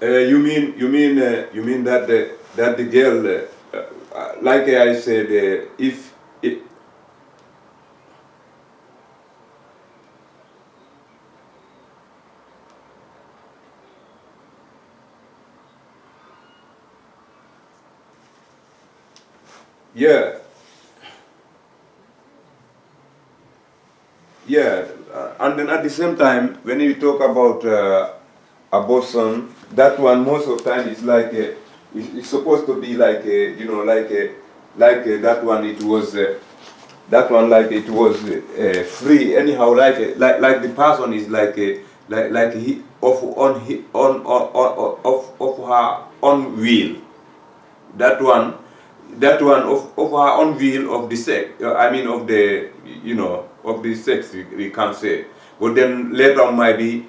You mean that the girl, like I said, if it, yeah, yeah, and then at the same time, when you talk about abortion, that one most of the time is like it's supposed to be like that one. It was that one like it was free anyhow. Like the person is like he of her own will. That one of her own will of the sex. I mean of the of the sex we can say. But then later on might be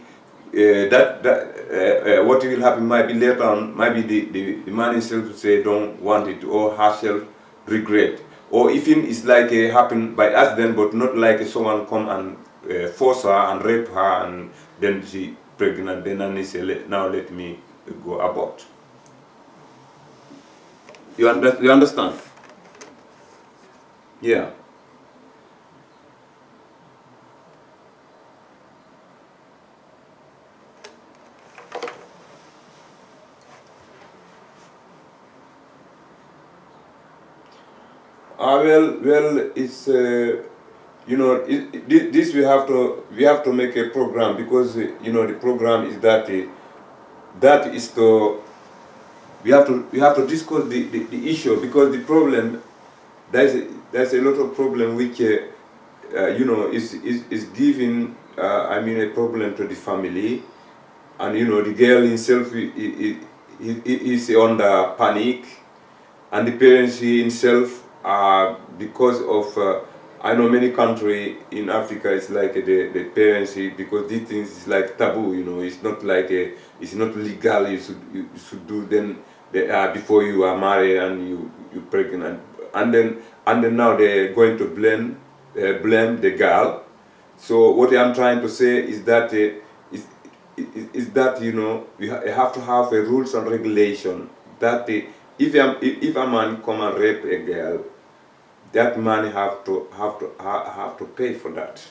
what will happen might be later on, might be the man himself to say don't want it or herself regret. Or even it's like happen by accident but not like someone come and force her and rape her and then she pregnant, then and they say now let me go abort. You understand? Yeah. It's this we have to make a program because the program is that that is to we have to discuss the issue because the problem there's a lot of problem which is giving I mean a problem to the family, and the girl himself is under panic, and the parents himself because of I know many countries in Africa it's like the parents because these things is like taboo, it's not like it's not legal. You should do then before you are married and you pregnant, and then now they're going to blame the girl. So what I'm trying to say is that is that we have to have a rules and regulation that if a man come and rape a girl, that man have to pay for that.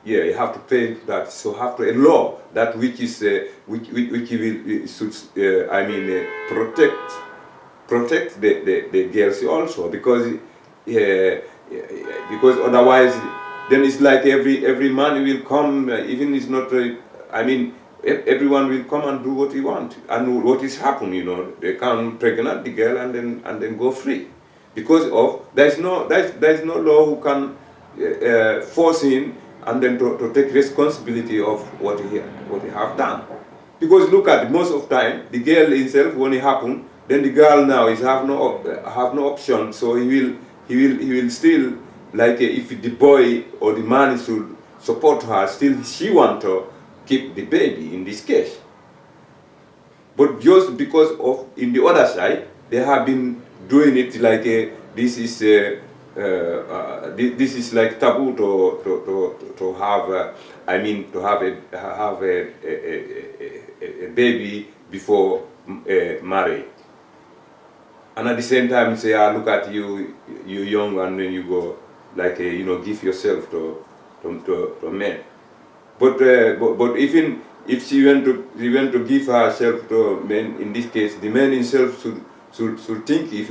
Yeah, you have to pay that. So have to a law that which is which will should I mean protect the girls also because because otherwise then it's like every man will come even it's not I mean everyone will come and do what he want and what is happen they can pregnant the girl and then go free because of there's no law who can force him and then to take responsibility of what he have done. Because look at most of time the girl himself when it happen, then the girl now is have no option, so he will still like if the boy or the man should support her, still she want to keep the baby in this case. But just because of in the other side they have been doing it like this is like taboo to have I mean to have a baby before marriage, and at the same time say look at you young and then you go like give yourself to men. But even if she went to give herself to men, in this case the man himself should think if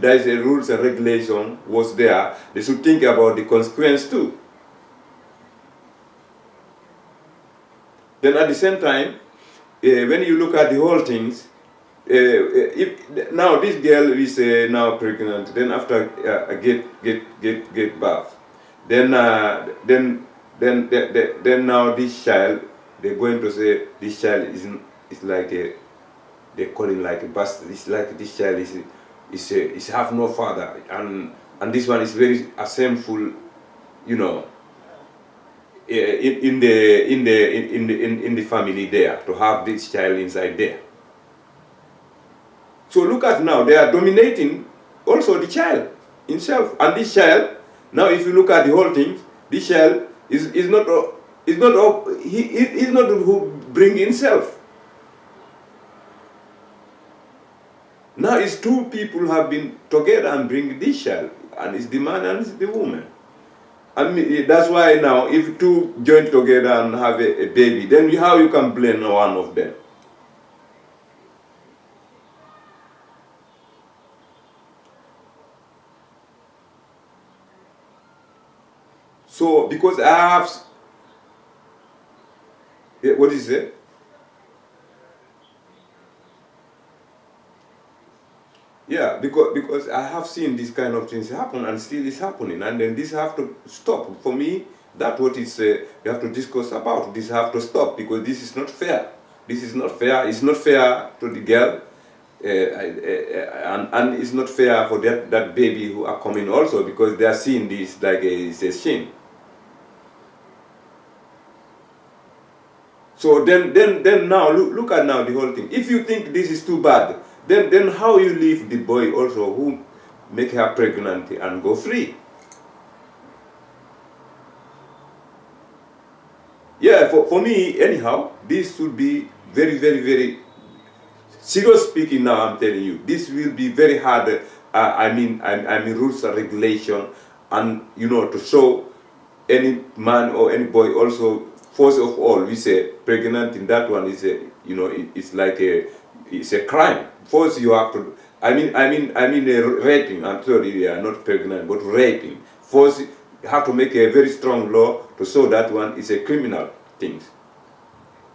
there is a rules and regulation was there, they should think about the consequence too. Then at the same time, when you look at the whole things, if now this girl is now pregnant, then after get birth, then now this child, they're going to say this child is like they call him like a bastard. It's like this child is have no father, and this one is very shameful, in the family there to have this child inside there. So look at now they are dominating also the child himself, and this child now if you look at the whole thing, this child is not who bring himself. Now it's two people have been together and bring this child, and it's the man and it's the woman. I mean, that's why now if two join together and have a baby, then how you can blame one of them? So because I have, what is it? Yeah, because I have seen these kind of things happen and still is happening, and then this have to stop. For me, that's what it's you have to discuss about. This have to stop because this is not fair. This is not fair. It's not fair to the girl, and it's not fair for that baby who are coming also because they are seeing this like it's a shame. So then now look at now the whole thing. If you think this is too bad, then how you leave the boy also who make her pregnant and go free? Yeah, for me anyhow, this should be very, very, very serious speaking now. I'm telling you, this will be very hard. I mean rules and regulation, and to show any man or any boy also. First of all, we say pregnant in that one is it's like it's a crime. First, you have to. I mean raping. I'm sorry, not pregnant, but raping. First, you have to make a very strong law to show that one is a criminal thing.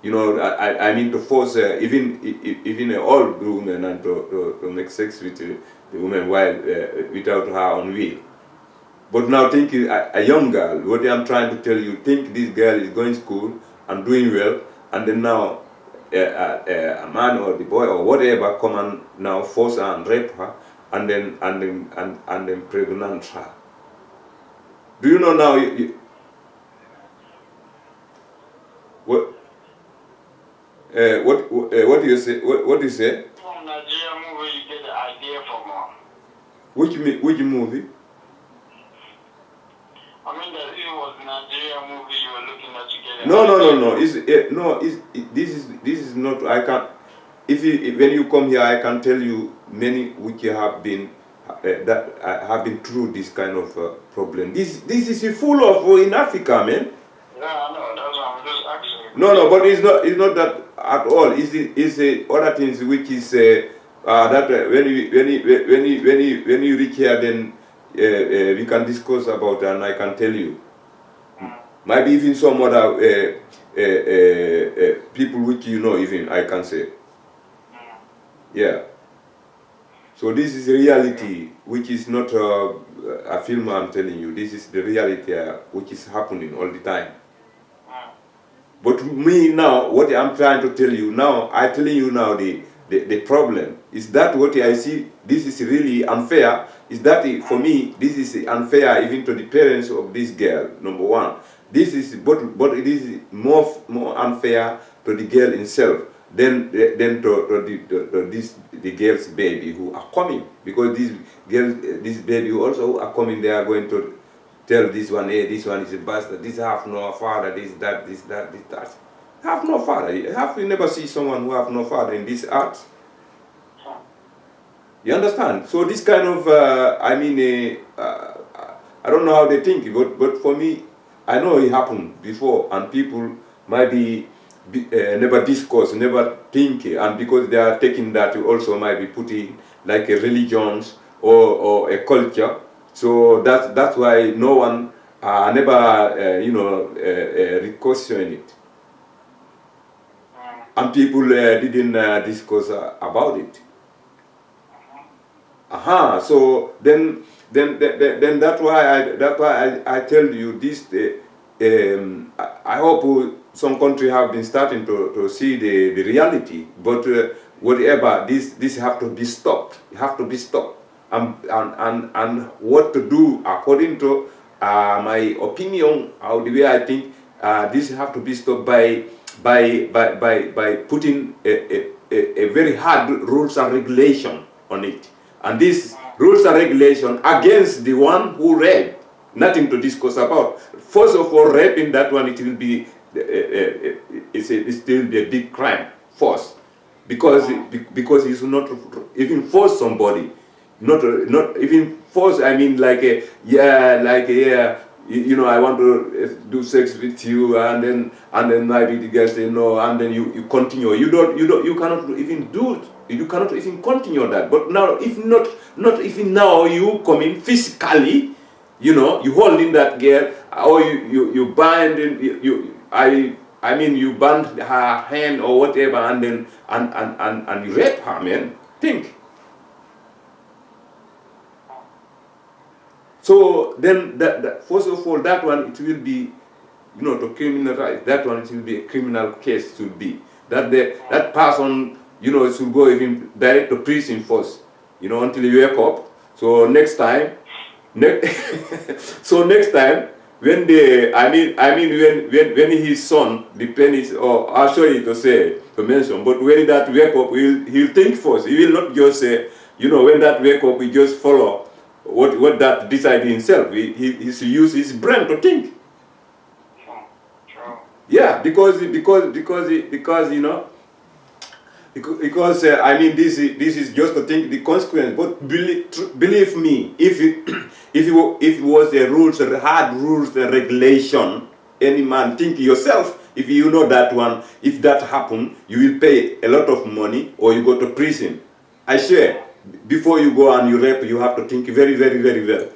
I mean to force even an old woman and to make sex with the woman while without her own will. But now think a young girl, what I'm trying to tell you, think this girl is going to school and doing well, and then now a man or the boy or whatever come and now force her and rape her, and then pregnant her. Do you know now? What do you say? What do you say? From Nigeria movie, you get the idea from her. Which movie? I mean that it was Nigeria movie you were looking at together. No. This is not. I can't. When you come here, I can tell you many which have been have been through this kind of problem. This is full of in Africa, man. Yeah, I know. That's why I'm just asking. No, but it's not that at all. It's other things which is that when you reach here, then we can discuss about and I can tell you. Maybe even some other people which even I can say. Yeah. So this is reality, which is not a film. I'm telling you, this is the reality which is happening all the time. But me now, what I'm trying to tell you now, I'm telling you now the problem is that what I see. This is really unfair. Is that for me? This is unfair even to the parents of this girl. Number one, this is but it is more unfair to the girl herself than to the girl's baby who are coming, because this baby who also are coming, they are going to tell this one, hey, this one is a bastard, this have no father, this that. Have no father. Have you never see someone who have no father in this art? You understand? So this kind of, I don't know how they think, but for me, I know it happened before, and people might be never discuss, never think, and because they are taking that, also might be putting like a religions or a culture. So that's why no one never question it, and people didn't discuss about it. So then that's why I tell you this. I hope some country have been starting to see the reality, but whatever, this have to be stopped. It have to be stopped, and what to do according to my opinion, or the way I think, this have to be stopped by putting a very hard rules and regulation on it. And these rules and regulation against the one who raped, nothing to discuss about. First of all, raping, that one, it will be it's still be a big crime, force, because he's not even force somebody, not even force. I mean, like a yeah. You know, I want to do sex with you, and then maybe the girl say no, and then you continue. You cannot even do it. You cannot even continue that. But now, if not even now, you come in physically, you know, you holding that girl, or you bind in, I mean you bind her hand or whatever, and then and you rape her, man. Think. So then that first of all, that one, it will be, you know, to criminalize that one, it will be a criminal case. Should be that that person, you know, should go even direct to prison first, you know, until you wake up. So next time, so next time when when his son, the penis, or I'm sorry to mention, but when that wake up, he'll think first. He will not just say, you know, when that wake up, he just follow what that decide himself. He should use his brain to think. Yeah, because you know, because I mean this is just to think the consequence. But believe me, if it was a rules, a hard rules, a regulation, any man think yourself. If you know that one, if that happen, you will pay a lot of money or you go to prison. I swear. Before you go and you rape, you have to think very, very, very well.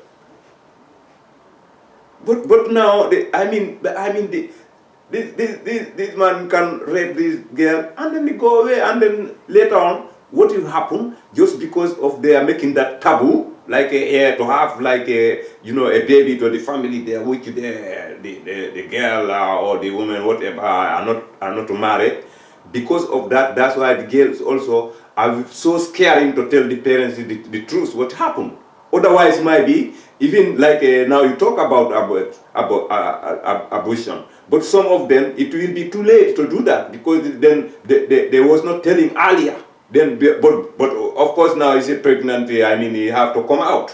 But now this man can rape this girl and then they go away, and then later on what will happen, just because of they are making that taboo, like to have like a, you know, a baby to the family there, which the girl or the woman whatever are not married. Because of that, that's why the girls also are so scaring to tell the parents the truth, what happened. Otherwise, might be even like now you talk about abortion, but some of them it will be too late to do that, because then they was not telling earlier. Then, but of course now is a pregnancy. I mean, you have to come out.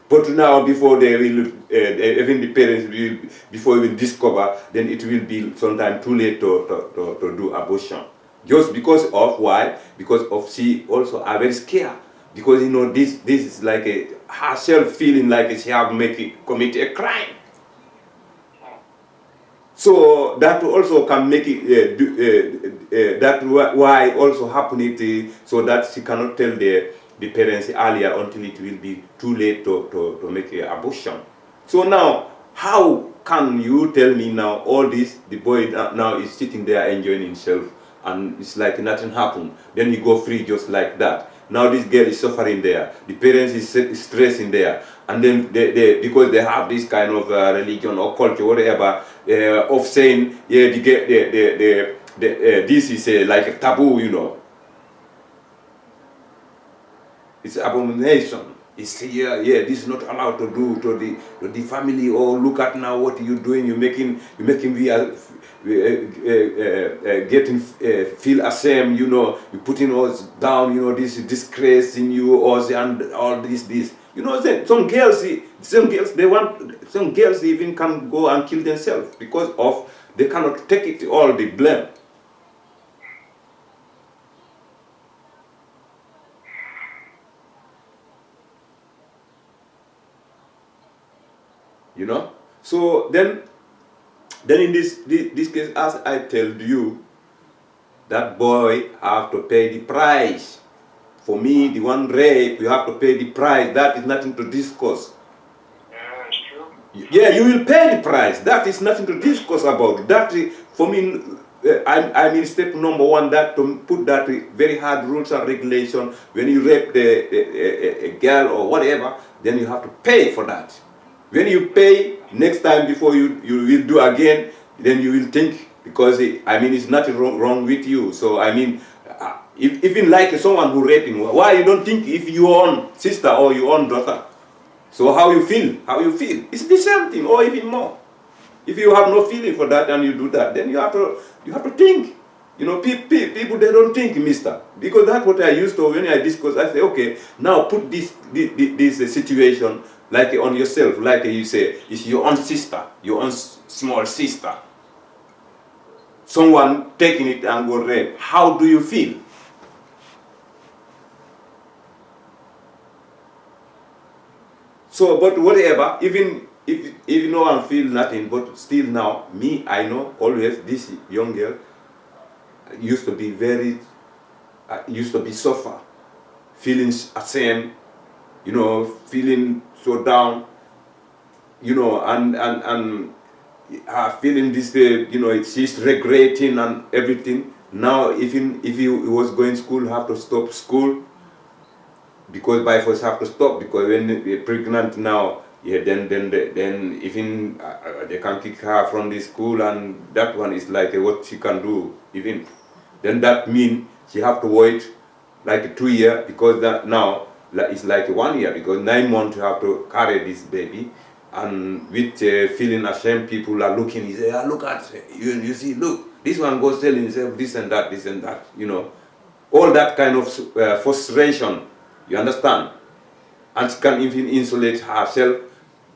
But now, before they will, even the parents will, before they will discover, then it will be sometime too late to do abortion. Just because of why? Because of she also are very scared. Because, you know, this is like a herself feeling like she have commit a crime. So that also can make it that why also happen it so that she cannot tell the parents earlier until it will be too late to make an abortion. So now, how can you tell me now all this? The boy now is sitting there enjoying himself, and it's like nothing happened. Then he go free just like that. Now this girl is suffering there. The parents is stressing there, and then they because they have this kind of religion or culture, whatever, of saying, yeah, this is like a taboo, you know. It's abomination. It's yeah, this is not allowed to do to the family. Or look at now what you're doing. You're making we getting feel ashamed. You know, you're putting us down. You know, this is disgrace in you, and all this. You know, some girls some girls even can go and kill themselves because of they cannot take it all the blame. You know, so then in this case, as I tell you, that boy have to pay the price. For me, the one rape, you have to pay the price. That is nothing to discuss. Yeah, it's true. Yeah, you will pay the price. That is nothing to discuss about. That for me, I mean, step number one, that to put that very hard rules and regulation. When you rape a girl or whatever, then you have to pay for that. When you pay next time before you will do again, then you will think, because I mean it's nothing wrong with you. So I mean, even like someone who raping, why you don't think if your own sister or your own daughter? So how you feel? It's the same thing or even more. If you have no feeling for that and you do that, then you have to think. You know, people they don't think, mister. Because that's what I used to when I discuss. I say, okay, now put this situation like on yourself, like you say, it's your own sister, your own small sister. someone taking it and go rape, how do you feel? So, but whatever, even if no one feel nothing, but still now, me, I know always this young girl used to be very, used to be suffer, feeling ashamed, you know, feeling so down, you know, and feeling this, you know, she's regretting and everything. Now, even if he was going to school, have to stop school, because by force have to stop, because when they're pregnant now, yeah, then even they can kick her from the school, and that one is like what she can do. Even then, that means she have to wait like 2 years, because that now it's like 1 year, because 9 months you have to carry this baby, and with feeling ashamed, people are looking. He say, ah, look at you see, look, this one goes telling himself this and that, you know, all that kind of frustration. You understand? And she can even insulate herself.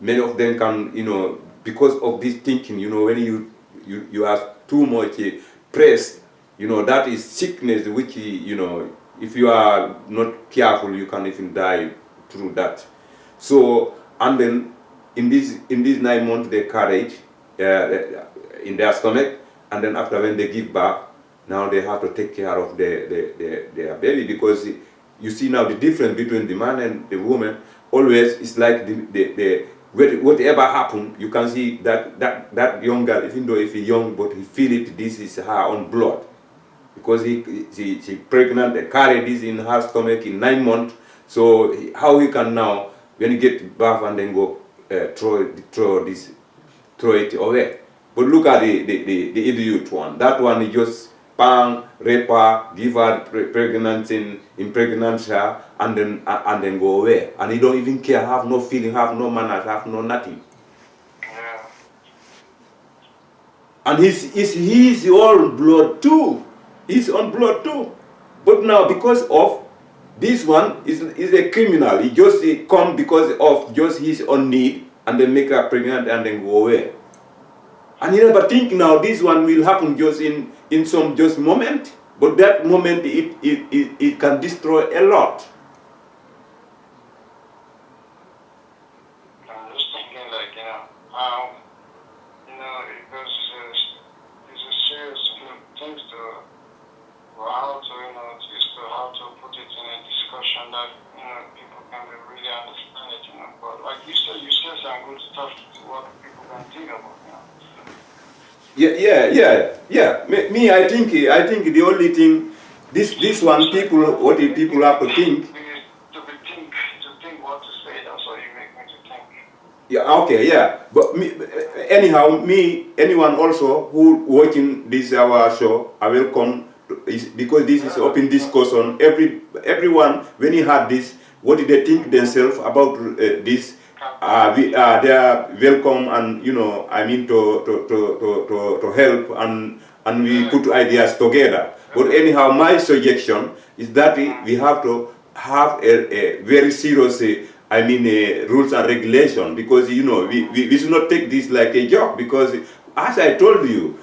Many of them can, you know, because of this thinking, you know, when you are too much pressed, you know, that is sickness, which, you know, if you are not careful, you can even die through that. So, and then in these 9 months they carry it in their stomach, and then after when they give birth, now they have to take care of their baby, because you see now the difference between the man and the woman. Always it's like whatever happened, you can see that young girl, even though if he's young, but he feel it. This is her own blood, because she pregnant, they carry this in her stomach in 9 months. So how he can now, when he get birth and then go throw it away? But look at the idiot one. That one is just bang, rape her, give her pregnancy, impregnate her, and then go away. And he don't even care, have no feeling, have no manners, have no nothing. Yeah. And he's own blood too. His own blood too. But now, because of this one is a criminal. He just come because of just his own need, and then make her pregnant and then go away. And you never think now this one will happen just in some just moment, but that moment it can destroy a lot. I'm just thinking, like, because it's a serious thing to, or how to, just to how to put it in a discussion that, people can really understand it, But like you said some good stuff to what people can think about, Yeah. Me, I think the only thing, this one, people, what the people have to think. To think what to say. That's what you make me to think. Yeah, okay, yeah. But anyhow, anyone also who watching this our show, I welcome, because this is open discussion. Everyone, when he had this, what did they think themselves about this? They are welcome, and I mean to help, and we put ideas together. But anyhow, my suggestion is that we have to have a very serious rules and regulation, because we should not take this like a joke, because as I told you,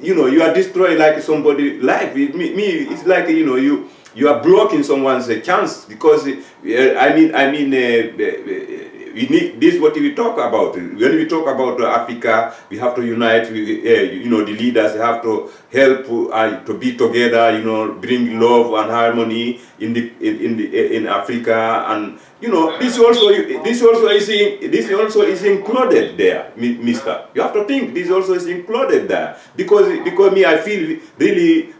you are destroying like somebody's life. It's like you are blocking someone's chance, because we need this. What we talk about when we talk about Africa, we have to unite. The leaders have to help to be together. Bring love and harmony in Africa, and this also is included there, Mister. You have to think this also is included there, because me, I feel really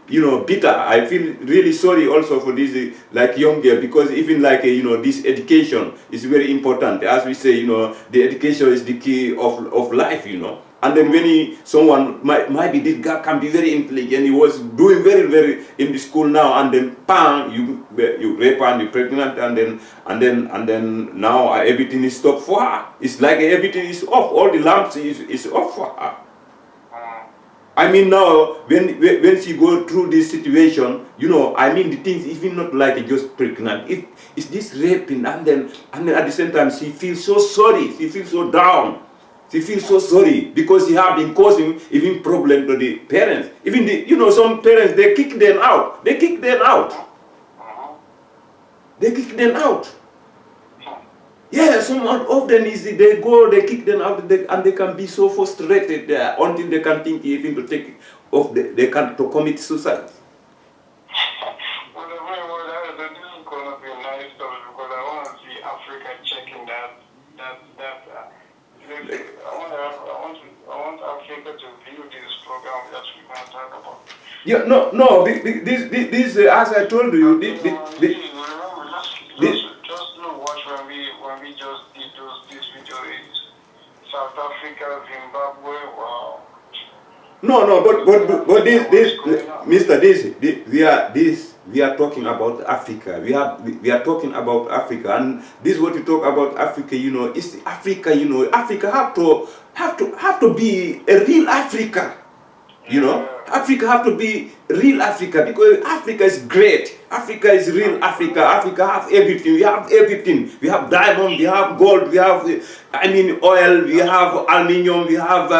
bitter. I feel really sorry also for this like young girl, because even like this education is very important. As we say, the education is the key of life. And then when someone might be, this guy can be very intelligent. He was doing very, very in the school now, and then bang, you rape and you pregnant, and then now everything is stopped for her. It's like everything is off. All the lamps is off for her. I mean, now when she go through this situation, the things even not like just pregnant. It's this raping, and then at the same time she feels so sorry. She feels so down. She feels so sorry because she have been causing even problem to the parents. Even the, you know, some parents, they kick them out. They kick them out. They kick them out. Yeah, some of them is they go, they kick them out, and they can be so frustrated until they can think even to take off, they can to commit suicide. Well, this is going to be a nice story because I want to see Africa checking that. I want Africa to view this program that we're going to talk about. Yeah, no. This as I told you, Just do watch when we just did this video is South Africa, Zimbabwe. Wow. No, but this, Mr. We are talking about Africa. We are talking about Africa, and this is what you talk about Africa. You know, it's Africa. You know, Africa have to be a real Africa. You know, Africa have to be real Africa because Africa is great. Africa is real Africa. Africa have everything. We have everything. We have diamond. We have gold. We have, oil. We have aluminium. We have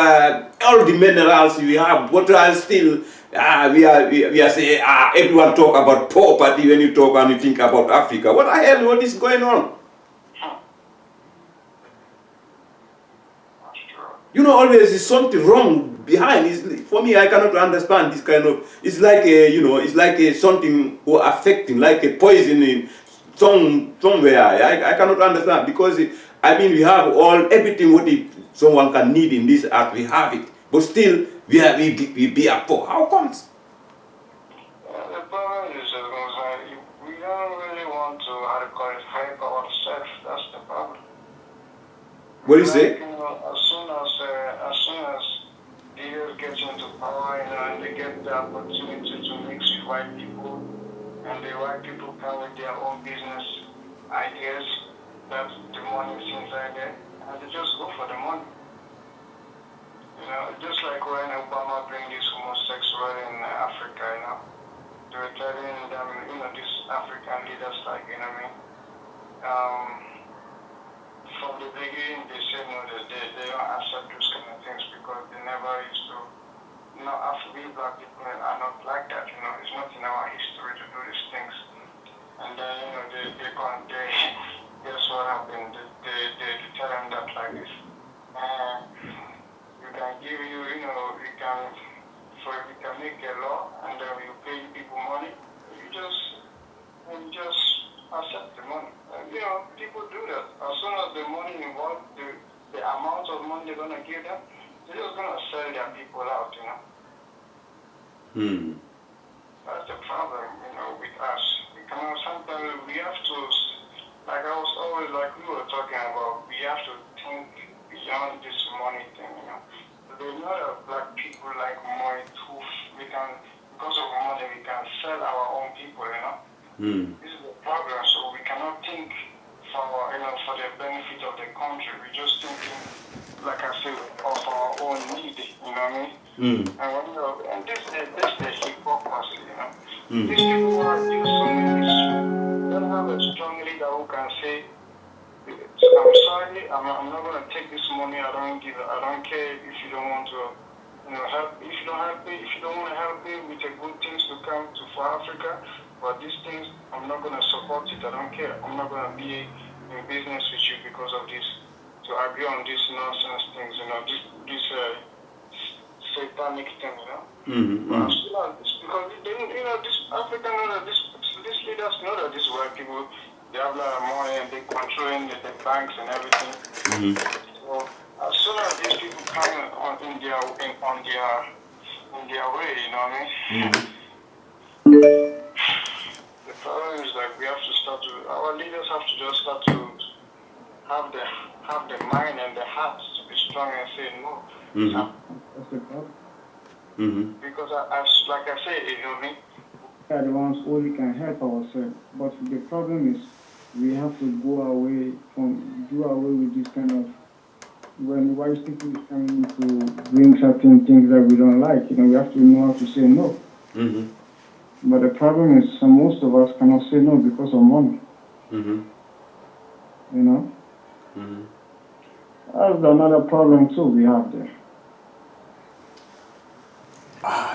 all the minerals. We have water. Still, we are saying everyone talk about poverty when you talk and you think about Africa. What the hell? What is going on? You know, always is something wrong behind. For me, I cannot understand this kind of. It's like it's like something or affecting, like a poisoning somewhere. I cannot understand because we have everything what someone can need in this earth. We have it, but still we be a poor. How comes? The problem is we don't really want to hype ourselves. That's the problem. What do you say? As soon as leaders get into power, and they get the opportunity to mix with white people, and the white people come with their own business ideas, that the money is inside there, and they just go for the money. Just like when Obama bring this homosexual in Africa, they were telling them, these African leaders, like, from the beginning, they said no, they don't accept those kind of things because they never used to. After we black people are not like that. It's not in our history to do these things. And then guess what happened? They tell them that like this. We can give you, we can make a law and then we pay people money. You just accept the money. People do that. As soon as the money involved, the amount of money they're going to give them, they're just going to sell their people out, That's the problem, with us. Sometimes we have to, like I was always, like we were talking about, we have to think beyond this money thing, There's not a black people like money too. Because of money, we can sell our own people, This is the problem, so we cannot think for the benefit of the country. We're just thinking, like I said, of our own need, you know what I mean? And this is the hypocrisy, These people who are don't have a strong leader who can say, I'm sorry, I'm not going to take this money, I don't care if you don't want to help, if you don't want to help me with the good things to come for Africa. But these things, I'm not going to support it. I don't care. I'm not going to be in business with you because of this. To agree on these nonsense things, this satanic thing, Because this African these leaders know that these white people, they have a lot of money and they're controlling the banks and everything. So as soon as these people come in their way, you know what I mean? The problem is like we have to our leaders have to just start to have the mind and the heart to be strong and say no. That's the problem. Because like I say, we are the ones only can help ourselves. But the problem is we have to do away with this kind of when white people is coming to bring certain things that we don't like. We have to know how to say no. But the problem is most of us cannot say no because of money. That's another problem too we have there.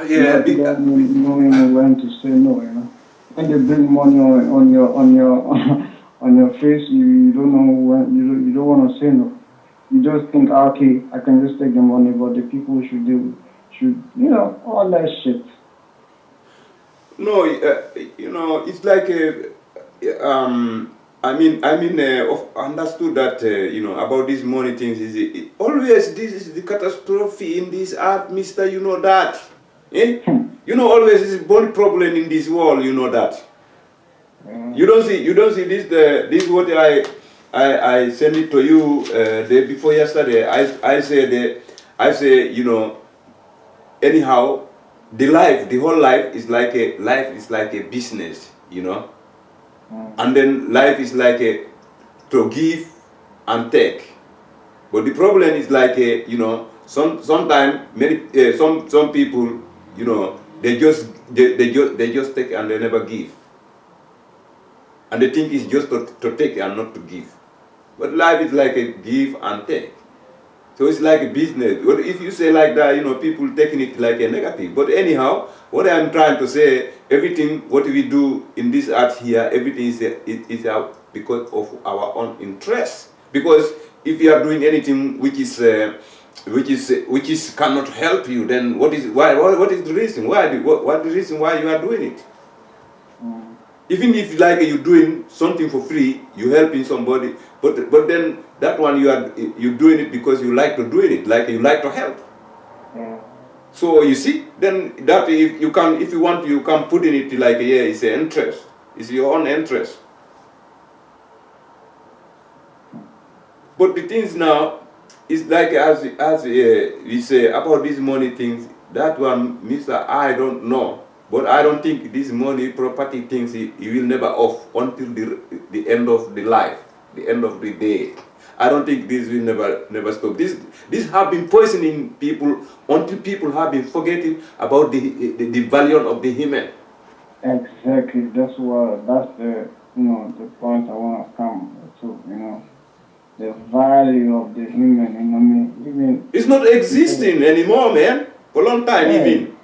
Yeah, Not knowing when to say no, you know. When they bring money on your on your face, you don't know when you don't want to say no. You just think, "Ah, okay, I can just take the money, but the people should all that shit. no, it's like understood that about these money things is always this is the catastrophe in this art, Mister. You know that, eh? Always is a body problem in this world. You know that. You don't see this what I sent it to you day before yesterday. I say anyhow the whole life is like a business, and then life is like a to give and take. But the problem is like sometimes many some people they just take and they never give, and they think it's just to take and not to give. But life is like a give and take. So it's like a business. Well, if you say like that, people taking it like a negative. But anyhow, what I'm trying to say, everything what we do in this art here, everything is because of our own interest. Because if you are doing anything which is cannot help you, then what is the reason? What the reason why you are doing it? Even if like you're doing something for free, you're helping somebody, but then that one you're doing it because you like to do it, like you like to help. Yeah. So you see, then that if you want you can put in it like it's an interest, it's your own interest. But the things now is like as we say about these money things. That one, Mister, I don't know. But I don't think this money property things he will never off until the end of the life, the end of the day. I don't think this will never stop. This have been poisoning people until people have been forgetting about the value of the human. Exactly. That's the the point I want to come to. The value of the human. I mean, even It's not existing anymore, man. For a long time, even.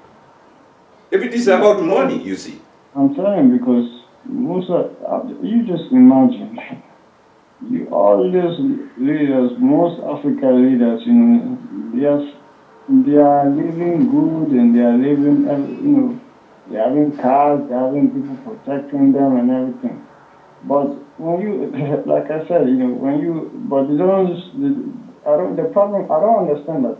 If it is about money, you see. I'm telling you because you just imagine, all these leaders, most African leaders, they are living good and they are living, they're having cars, they're having people protecting them and everything. But when you, like I said, but they don't, the problem, I don't understand that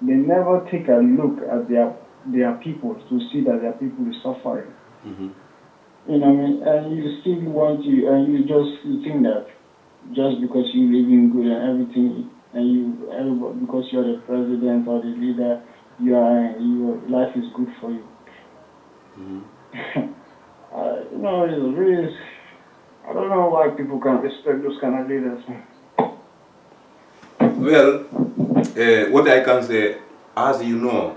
they never take a look at their people to see that their people is suffering. Mm-hmm. You know what I mean? And you still and you think that just because you live in good and everything, and everybody, because you're the president or the leader, your life is good for you. Mm-hmm. It's really, I don't know why people can't respect those kind of leaders. Well, what I can say, as you know,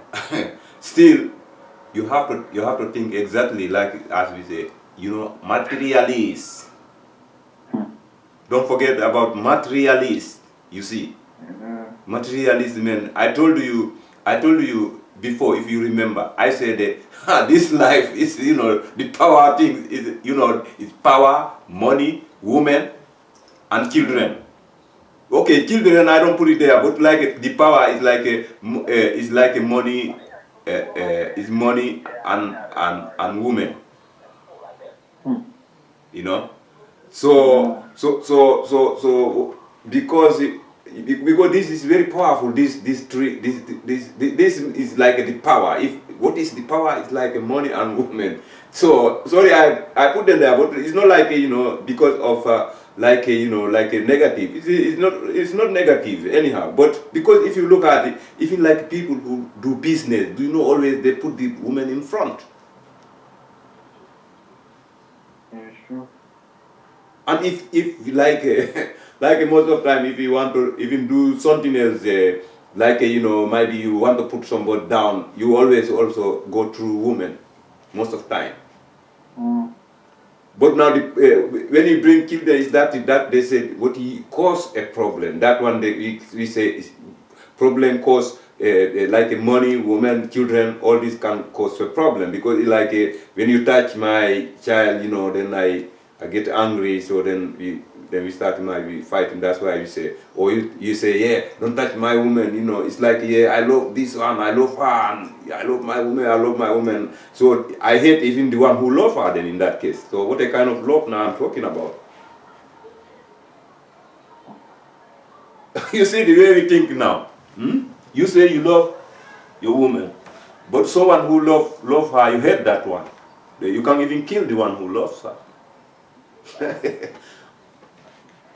still you have to think exactly like as we say, materialist. Don't forget about materialist. You see, materialism. And I told you before, if you remember, I said that this life is the power thing is it's power, money, women, and children. Okay, children I don't put it there, but like the power is like a money, is money and women. So because this is very powerful. This is like the power. If what is the power? It's like money and women. So sorry, I put them there, but it's not like because of like a negative. It's not negative anyhow. But because if you look at it, even like people who do business, always they put the woman in front. And if like like most of the time, if you want to even do something else, maybe you want to put somebody down, you always also go through women most of the time. But now, when you bring children, is that they say what he cause a problem. That one we say is problem cause like money, women, children, all this can cause a problem because like when you touch my child, you know, then I get angry. So then we start maybe fighting. That's why we say, or you say, yeah, don't touch my woman. You know, it's like, yeah, I love this one, I love her, and I love my woman, I love my woman. So I hate even the one who love her then in that case. So what kind of love now I'm talking about? You see the way we think now. You say you love your woman, but someone who love her, you hate that one. You can't even kill the one who loves her.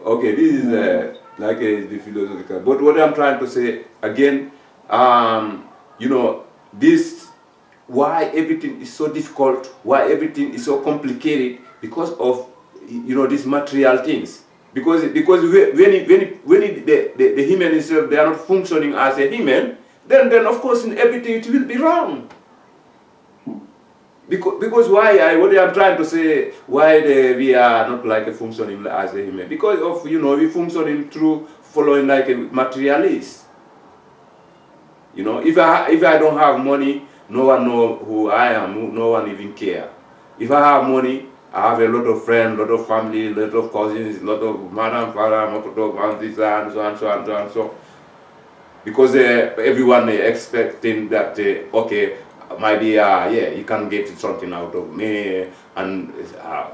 Okay, this is like the philosophical. But what I'm trying to say again, you know, this why everything is so difficult, why everything is so complicated because of, you know, these material things. Because when the human itself, they are not functioning as a human, then of course in everything it will be wrong. Because why what I'm trying to say, why we are not like a functioning as a human, because of, you know, we functioning through following like a materialist. You know, if I don't have money, no one know who I am, no one even care. If I have money, I have a lot of friends, a lot of family, a lot of cousins, a lot of madam, father, mother, aunties, and so and so and so and so. Because everyone expecting that okay, maybe yeah, you can get something out of me, and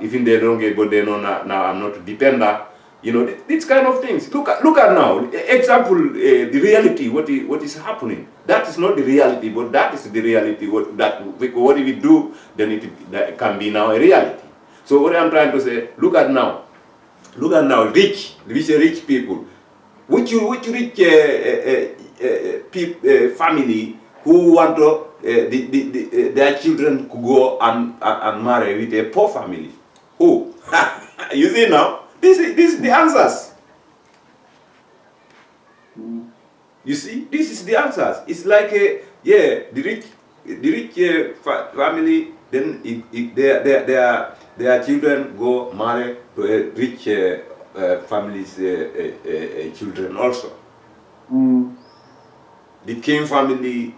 even they don't get, but they know now I'm not dependent. You know, these kind of things. Look at now. Example, the reality. What is happening? That is not the reality, but that is the reality. What we do, then that can be now a reality. So what I'm trying to say, look at now, rich, we say rich people, which rich family who want to their children could go and marry with a poor family. Who? You see now, this is the answers. You see, this is the answers. It's like yeah, the rich family, then their children go marry to a rich family's children also. The king family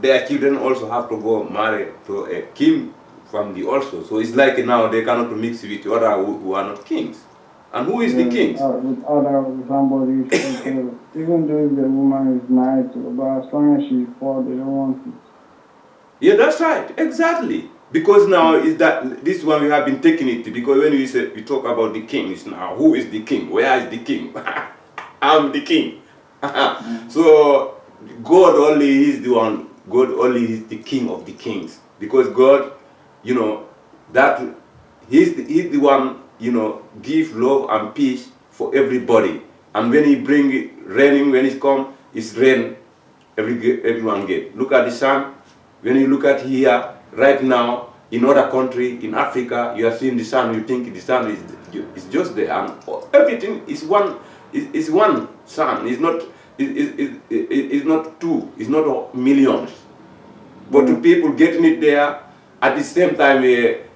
their children also have to go marry to a king family also. So it's like now they cannot mix with other who are not kings. And who is the king? With other somebody, even though the woman is nice, but as long as she's poor, they don't want it. Yeah, that's right, exactly. Because now is that this one we have been taking it, because when we talk about the kings now, who is the king? Where is the king? I'm the king. So God only is the one. God only is the king of the kings, because God, you know, that he's the one, you know, give love and peace for everybody. And when he bring it raining, when it come, it's rain. Everyone get. Look at the sun. When you look at here right now in other country in Africa, you are seeing the sun. You think the sun is just there, and everything is one. Is one sun. It's not. It's not two. It's not millions. But the people getting it there at the same time.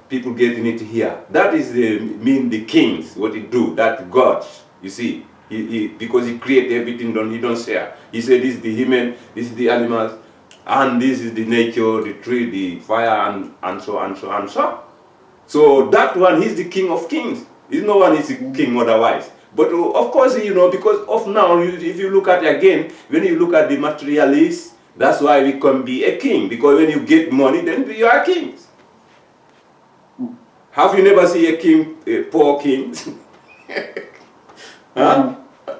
People getting it here. That is the kings, what he do, that God, you see, because he create everything, he don't share. He said this is the human, this is the animals, and this is the nature, the tree, the fire, and so and so and so. So that one, he's the king of kings. No one is a king otherwise. But of course, you know, because of now, if you look at again, when you look at the materialists, that's why we can be a king, because when you get money, then you are kings. Have you never seen a king, a poor king? Huh?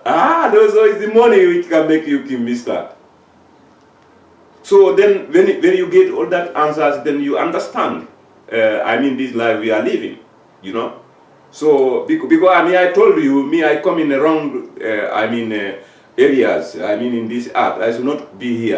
So it's the money which can make you king, mister. So then when you get all that answers, then you understand, I mean, this life we are living, you know. So, because I mean, I told you, I come in the wrong, areas, in this earth. I should not be here.